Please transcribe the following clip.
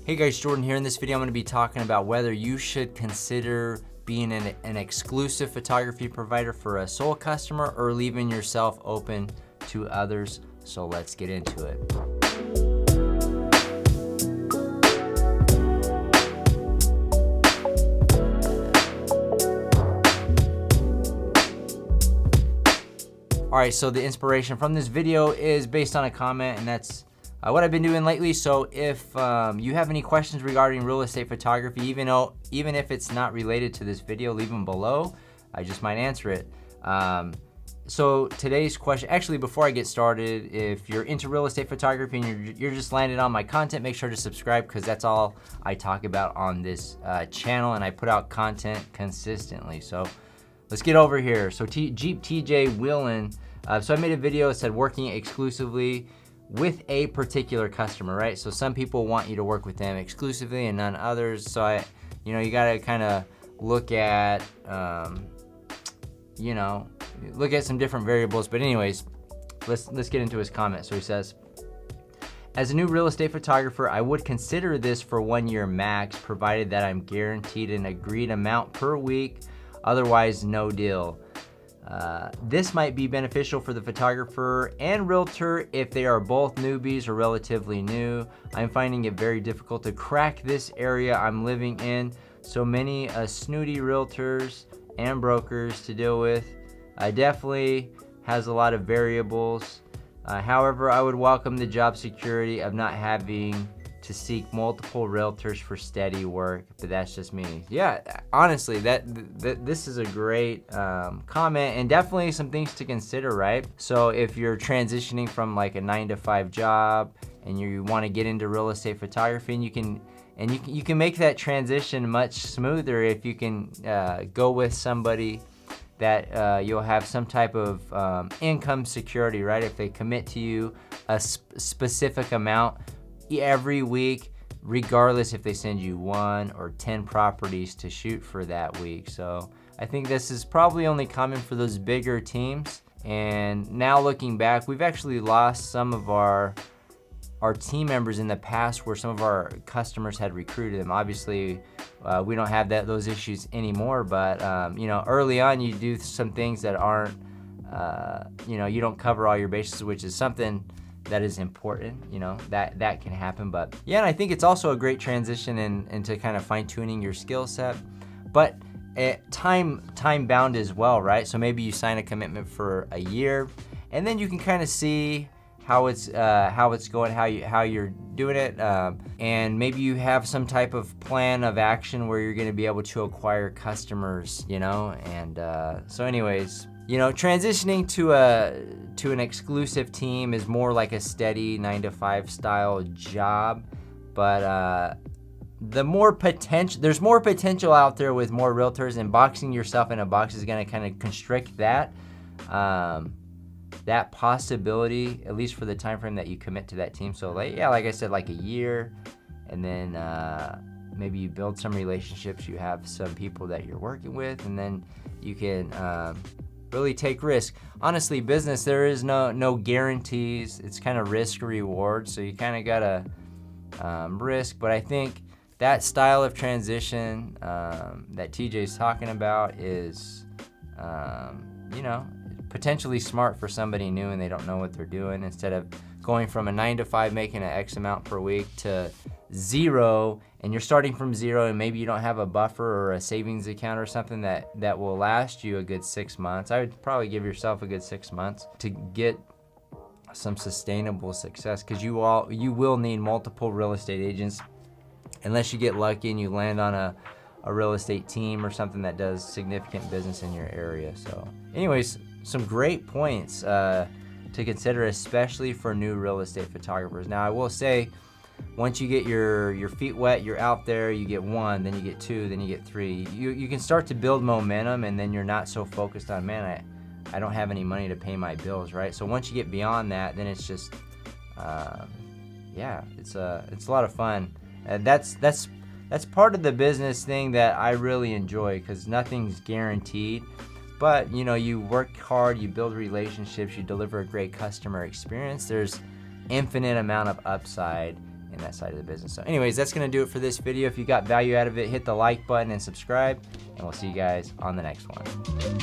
Hey guys, Jordan here. In this video, I'm going to be talking about whether you should consider being an exclusive photography provider for a sole customer or leaving yourself open to others. So let's get into it. All right, so the inspiration from this video is based on a comment, and that's what I've been doing lately. So if you have any questions regarding real estate photography, even if it's not related to this video, leave them below. I just might answer it. So today's question, actually before I get started, if you're into real estate photography and you're just landed on my content, make sure to subscribe because that's all I talk about on this channel, and I put out content consistently. So let's get over here. So Jeep TJ Wheelan, so I made a video that said working exclusively with a particular customer, right? So some people want you to work with them exclusively and none others. So you gotta kind of look at, look at some different variables. But anyways, let's get into his comment. So he says, as a new real estate photographer, I would consider this for 1 year max, provided that I'm guaranteed an agreed amount per week. Otherwise, no deal. This might be beneficial for the photographer and realtor if they are both newbies or relatively new. I'm finding it very difficult to crack this area I'm living in. So many snooty realtors and brokers to deal with. Definitely has a lot of variables. However, I would welcome the job security of not having to seek multiple realtors for steady work, but that's just me. Yeah, honestly, this is a great comment, and definitely some things to consider, right? So if you're transitioning from like a 9-to-5 job and you want to get into real estate photography, and you can make that transition much smoother if you can go with somebody that you'll have some type of income security, right? If they commit to you a specific amount every week, regardless if they send you 1 or 10 properties to shoot for that week. So I think this is probably only common for those bigger teams. And now looking back, we've actually lost some of our team members in the past where some of our customers had recruited them. Obviously, we don't have those issues anymore, but early on you do some things that aren't, you don't cover all your bases, which is something that is important, that can happen. But yeah, and I think it's also a great transition into kind of fine-tuning your skill set, but time bound as well, right? So maybe you sign a commitment for a year, and then you can kind of see how it's going, how you're doing it, and maybe you have some type of plan of action where you're going to be able to acquire customers, and so anyways, transitioning to an exclusive team is more like a steady 9-to-5 style job, but there's more potential out there with more realtors, and boxing yourself in a box is going to kind of constrict that possibility, at least for the time frame that you commit to that team. So like I said, like a year, and then maybe you build some relationships, you have some people that you're working with, and then you can really take risk. Honestly, business, there is no guarantees. It's kind of risk reward, so you kind of gotta risk. But I think that style of transition that TJ's talking about is potentially smart for somebody new and they don't know what they're doing. Instead of going from a 9-to-5 making an X amount per week to 0, and you're starting from 0, and maybe you don't have a buffer or a savings account or something that will last you a good 6 months. I would probably give yourself a good 6 months to get some sustainable success, because you will need multiple real estate agents unless you get lucky and you land on a real estate team or something that does significant business in your area. So anyways, some great points to consider, especially for new real estate photographers. Now I will say, once you get your feet wet, you're out there, you get 1, then you get 2, then you get 3. You can start to build momentum, and then you're not so focused on, man, I don't have any money to pay my bills, right? So once you get beyond that, then it's just, it's a lot of fun. That's part of the business thing that I really enjoy, because nothing's guaranteed. But you work hard, you build relationships, you deliver a great customer experience. There's infinite amount of upside in that side of the business. So anyways, that's going to do it for this video. If you got value out of it, hit the like button and subscribe, and we'll see you guys on the next one.